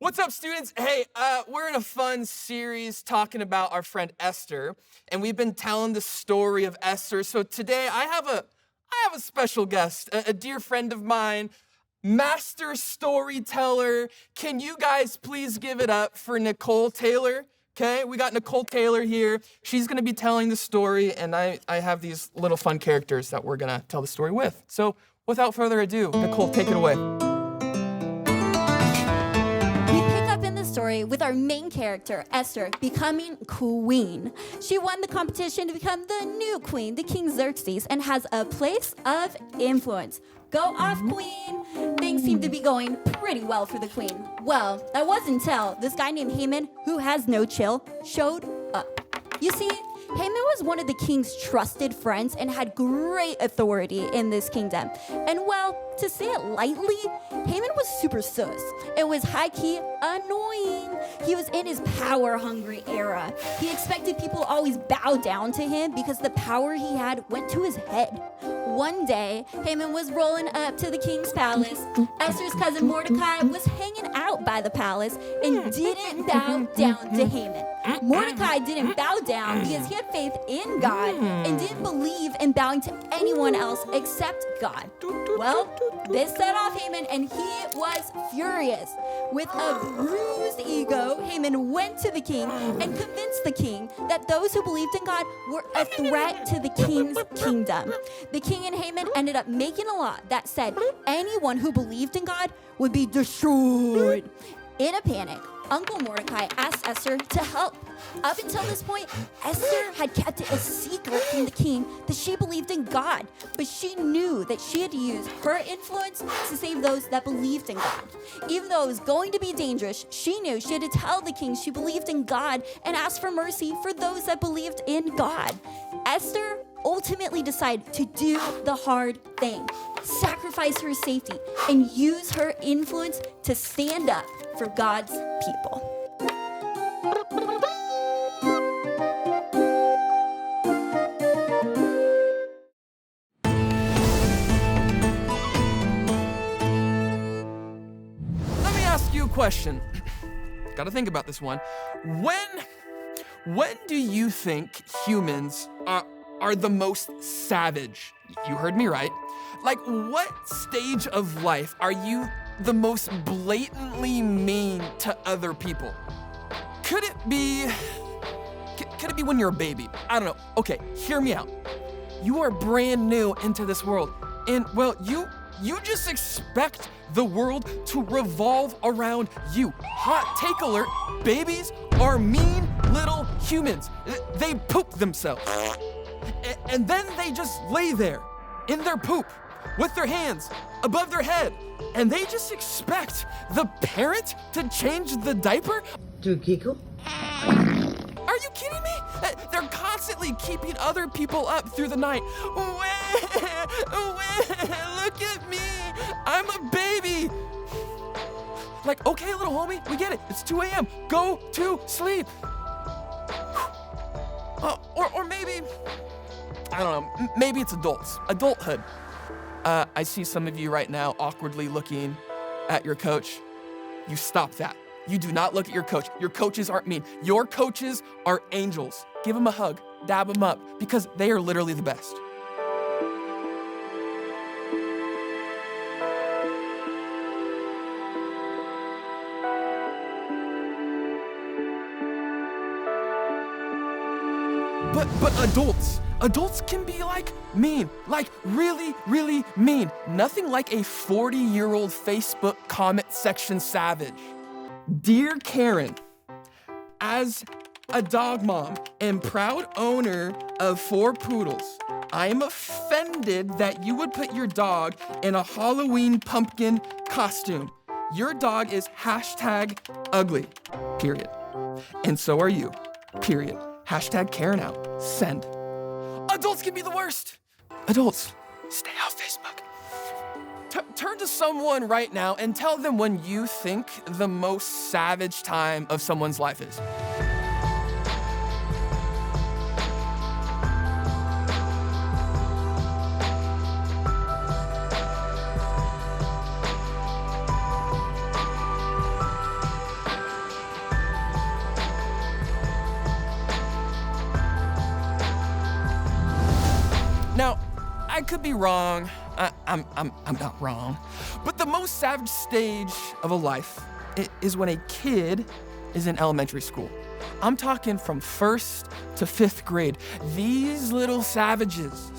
What's up, students? Hey, we're in a fun series talking about our friend Esther, and we've been telling the story of Esther. So today I have a special guest, a dear friend of mine, master storyteller. Can you guys please give it up for Nicole Taylor? Okay, we got Nicole Taylor here. She's gonna be telling the story, and I have these little fun characters that we're gonna tell the story with. So without further ado, Nicole, take it away. Story with our main character, Esther, becoming queen. She won the competition to become the new queen, the King Xerxes, and has a place of influence. Go off, queen! Things seem to be going pretty well for the queen. Well, that wasn't until this guy named Haman, who has no chill, showed up. You see, Haman was one of the king's trusted friends and had great authority in this kingdom. And well, to say it lightly, Haman was super sus. It was high-key annoying. He was in his power-hungry era. He expected people to always bow down to him because the power he had went to his head. One day, Haman was rolling up to the king's palace. Esther's cousin Mordecai was hanging out by the palace and didn't bow down to Haman. Mordecai didn't bow down because he had faith in God and didn't believe in bowing to anyone else except God. Well, this set off Haman, and he was furious. With a bruised ego, Haman went to the king and convinced the king that those who believed in God were a threat to the king's kingdom. The king and Haman ended up making a law that said anyone who believed in God would be destroyed. In a panic, Uncle Mordecai asked Esther to help. Up until this point, Esther had kept it a secret from the king that she believed in God, but she knew that she had to use her influence to save those that believed in God. Even though it was going to be dangerous, she knew she had to tell the king she believed in God and ask for mercy for those that believed in God. Esther ultimately decided to do the hard thing, sacrifice her safety, and use her influence to stand up for God's people. Let me ask you a question. Gotta think about this one. When do you think humans are the most savage? You heard me right. Like, what stage of life are you the most blatantly mean to other people? Could it be when you're a baby? I don't know. Okay, hear me out. You are brand new into this world, and well, you just expect the world to revolve around you. Hot take alert, babies are mean little humans. They poop themselves. And then they just lay there in their poop with their hands above their head. And they just expect the parent to change the diaper? Do you giggle? Are you kidding me? They're constantly keeping other people up through the night. Look at me. I'm a baby. Like, okay, little homie, we get it. It's 2 a.m. Go to sleep. Or maybe, I don't know, maybe it's adulthood. I see some of you right now awkwardly looking at your coach. You stop that. You do not look at your coach. Your coaches aren't mean. Your coaches are angels. Give them a hug, dab them up, because they are literally the best. But adults can be like mean, like really, really mean. Nothing like a 40-year-old Facebook comment section savage. Dear Karen, as a dog mom and proud owner of 4 poodles, I am offended that you would put your dog in a Halloween pumpkin costume. Your dog is #ugly, period. And so are you, period. #Karen out. Send. Adults can be the worst. Adults, stay off Facebook. Turn to someone right now and tell them when you think the most savage time of someone's life is. I could be wrong. I'm not wrong. But the most savage stage of a life is when a kid is in elementary school. I'm talking from 1st to 5th grade. These little savages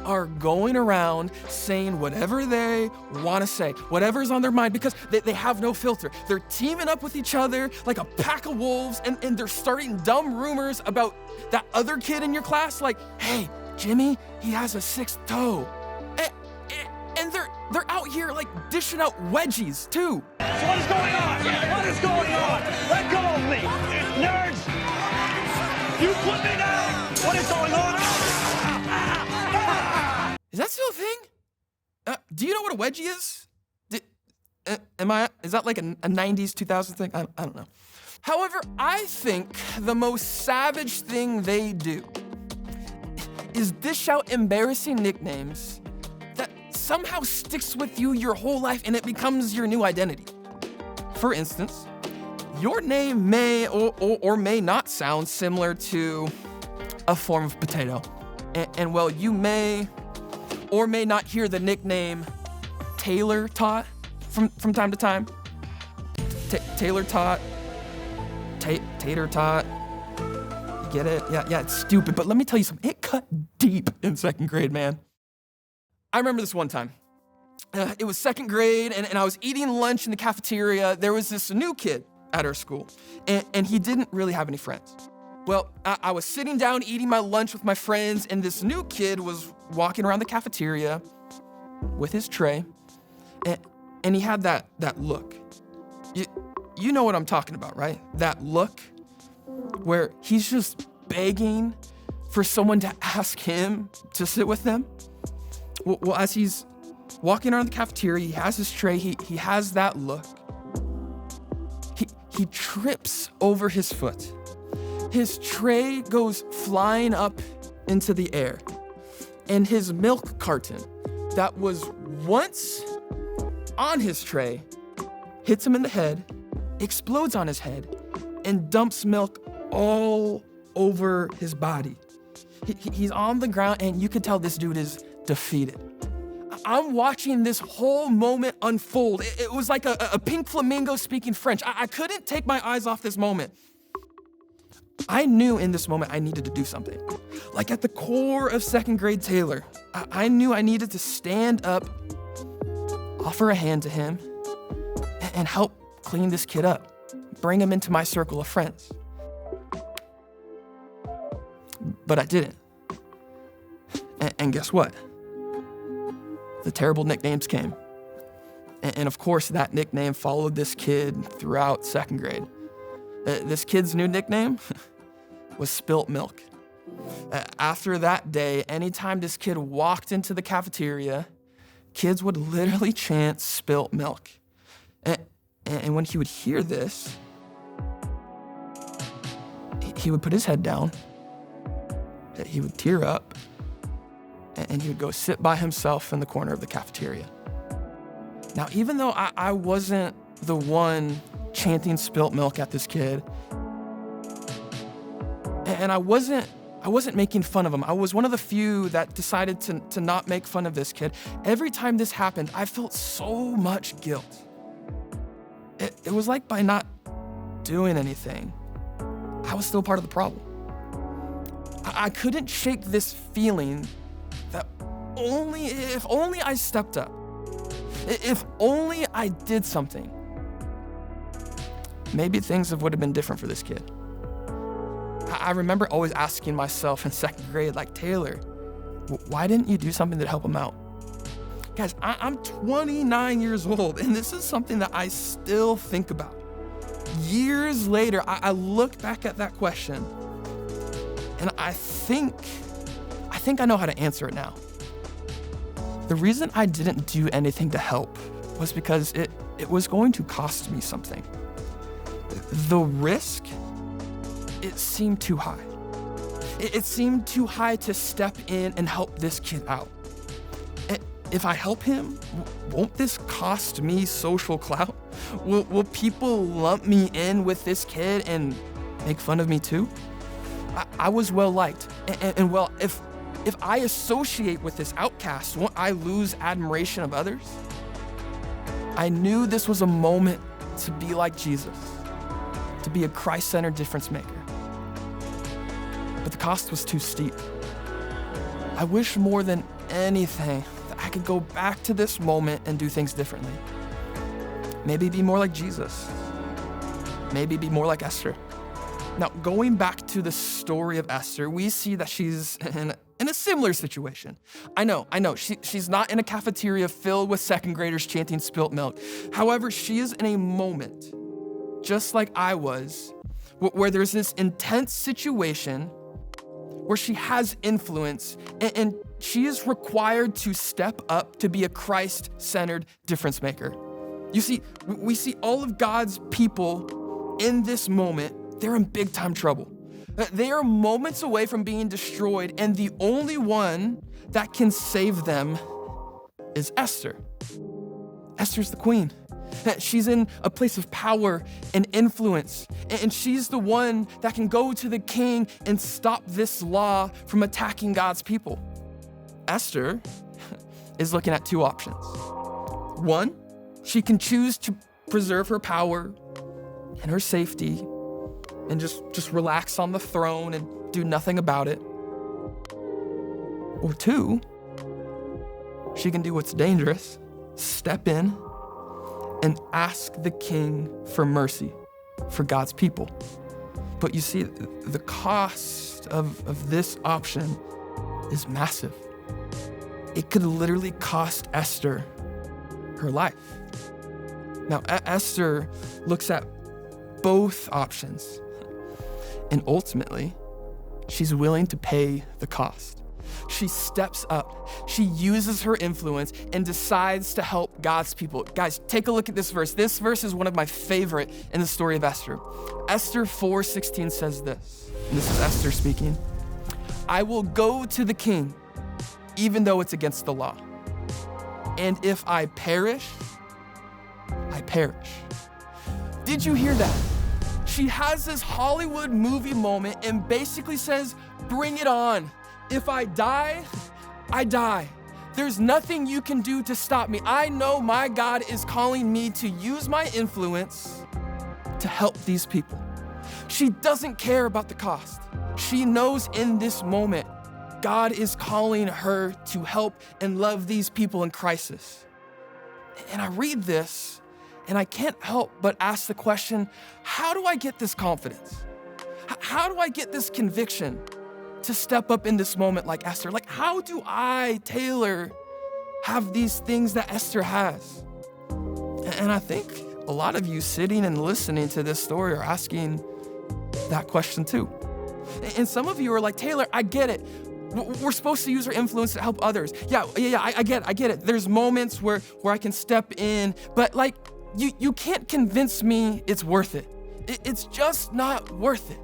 are going around saying whatever they want to say, whatever's on their mind, because they have no filter. They're teaming up with each other like a pack of wolves, and they're starting dumb rumors about that other kid in your class, like, hey, Jimmy, he has a 6th toe. And they're out here like dishing out wedgies too. So what is going on? What is going on? Let go of me, nerds! You put me down! What is going on? Is that still a thing? Do you know what a wedgie is? Is that like a 90s, 2000s thing? I don't know. However, I think the most savage thing they do is dish out embarrassing nicknames that somehow sticks with you your whole life and it becomes your new identity. For instance, your name may or may not sound similar to a form of potato. And well, you may or may not hear the nickname Taylor Tot from time to time. Taylor Tot, Tater Tot. You get it? Yeah, it's stupid, but let me tell you something. It cut deep in 2nd grade, man. I remember this one time. It was 2nd grade, and I was eating lunch in the cafeteria. There was this new kid at our school, and he didn't really have any friends. Well, I was sitting down eating my lunch with my friends, and this new kid was walking around the cafeteria with his tray, and he had that look. You know what I'm talking about, right? That look where he's just begging for someone to ask him to sit with them. Well, as he's walking around the cafeteria, he has his tray, he has that look. He trips over his foot. His tray goes flying up into the air. And his milk carton that was once on his tray hits him in the head, explodes on his head, and dumps milk all over his body. He's on the ground, and you can tell this dude is defeated. I'm watching this whole moment unfold. It was like a pink flamingo speaking French. I couldn't take my eyes off this moment. I knew in this moment I needed to do something. Like at the core of 2nd grade Taylor, I knew I needed to stand up, offer a hand to him, and help clean this kid up, bring him into my circle of friends. But I didn't. And guess what? The terrible nicknames came. And of course, that nickname followed this kid throughout 2nd grade. This kid's new nickname was Spilt Milk. After that day, anytime this kid walked into the cafeteria, kids would literally chant Spilt Milk. And when he would hear this, he would put his head down, he would tear up, and he would go sit by himself in the corner of the cafeteria. Now, even though I wasn't the one chanting Spilt Milk at this kid, and I wasn't making fun of him. I was one of the few that decided to not make fun of this kid. Every time this happened, I felt so much guilt. It was like by not doing anything, I was still part of the problem. I couldn't shake this feeling that if only I stepped up, if only I did something, maybe things would have been different for this kid. I remember always asking myself in 2nd grade, like, Taylor, why didn't you do something to help him out? Guys, I'm 29 years old, and this is something that I still think about. Years later, I look back at that question, and I think I know how to answer it now. The reason I didn't do anything to help was because it was going to cost me something. The risk, it seemed too high. It seemed too high to step in and help this kid out. If I help him, won't this cost me social clout? Will people lump me in with this kid and make fun of me too? I was well liked, and well, if If I associate with this outcast, won't I lose admiration of others? I knew this was a moment to be like Jesus, to be a Christ-centered difference maker. But the cost was too steep. I wish more than anything that I could go back to this moment and do things differently. Maybe be more like Jesus. Maybe be more like Esther. Now, going back to the story of Esther, we see that she's in a similar situation. I know, she's not in a cafeteria filled with second graders chanting spilt milk. However, she is in a moment, just like I was, where there's this intense situation where she has influence and she is required to step up to be a Christ-centered difference maker. You see, we see all of God's people in this moment, they're in big time trouble. They are moments away from being destroyed, and the only one that can save them is Esther. Esther's the queen. She's in a place of power and influence, and she's the one that can go to the king and stop this law from attacking God's people. Esther is looking at two options. One, she can choose to preserve her power and her safety and just relax on the throne and do nothing about it. Or two, she can do what's dangerous, step in and ask the king for mercy for God's people. But you see, the cost of this option is massive. It could literally cost Esther her life. Now, Esther looks at both options, and ultimately, she's willing to pay the cost. She steps up, she uses her influence, and decides to help God's people. Guys, take a look at this verse. This verse is one of my favorite in the story of Esther. Esther 4:16 says this, and this is Esther speaking. I will go to the king, even though it's against the law. And if I perish, I perish. Did you hear that? She has this Hollywood movie moment and basically says, bring it on. If I die, I die. There's nothing you can do to stop me. I know my God is calling me to use my influence to help these people. She doesn't care about the cost. She knows in this moment, God is calling her to help and love these people in crisis. And I read this, and I can't help but ask the question, how do I get this confidence? How do I get this conviction to step up in this moment like Esther? Like, how do I, Taylor, have these things that Esther has? And I think a lot of you sitting and listening to this story are asking that question too. And some of you are like, Taylor, I get it. We're supposed to use our influence to help others. Yeah, I get it. There's moments where I can step in, but like, you can't convince me it's worth it. It's just not worth it.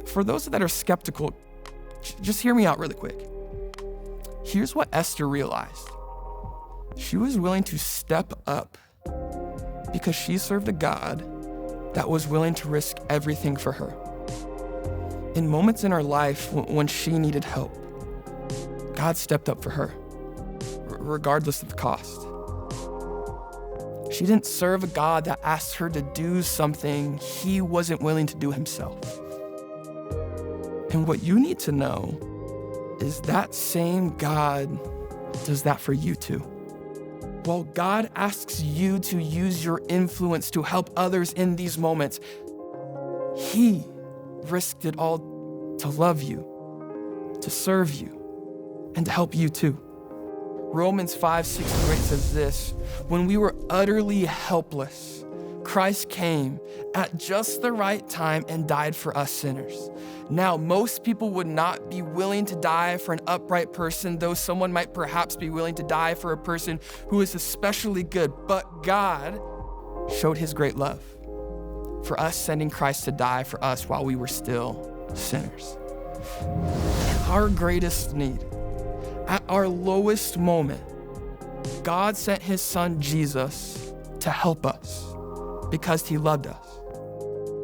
For those that are skeptical, just hear me out really quick. Here's what Esther realized. She was willing to step up because she served a God that was willing to risk everything for her. In moments in her life when she needed help, God stepped up for her, regardless of the cost. She didn't serve a God that asked her to do something he wasn't willing to do himself. And what you need to know is that same God does that for you too. While God asks you to use your influence to help others in these moments, he risked it all to love you, to serve you, and to help you too. Romans 5:6-8 says this, when we were utterly helpless, Christ came at just the right time and died for us sinners. Now, most people would not be willing to die for an upright person, though someone might perhaps be willing to die for a person who is especially good. But God showed his great love for us, sending Christ to die for us while we were still sinners. In our greatest need, at our lowest moment, God sent his son Jesus to help us because he loved us.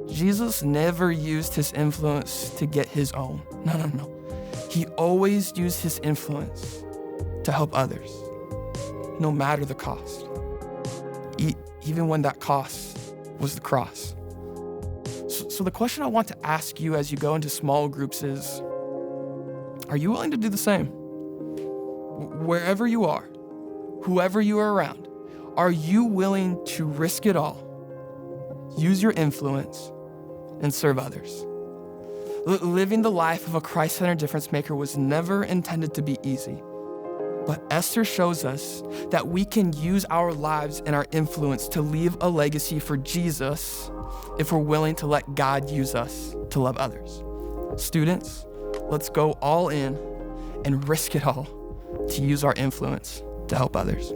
Jesus never used his influence to get his own. No. he always used his influence to help others, no matter the cost, even when that cost was the cross. So the question I want to ask you as you go into small groups is, are you willing to do the same? Wherever you are, whoever you are around, are you willing to risk it all, use your influence, and serve others? Living the life of a Christ-centered difference maker was never intended to be easy. But Esther shows us that we can use our lives and our influence to leave a legacy for Jesus if we're willing to let God use us to love others. Students, let's go all in and risk it all to use our influence to help others.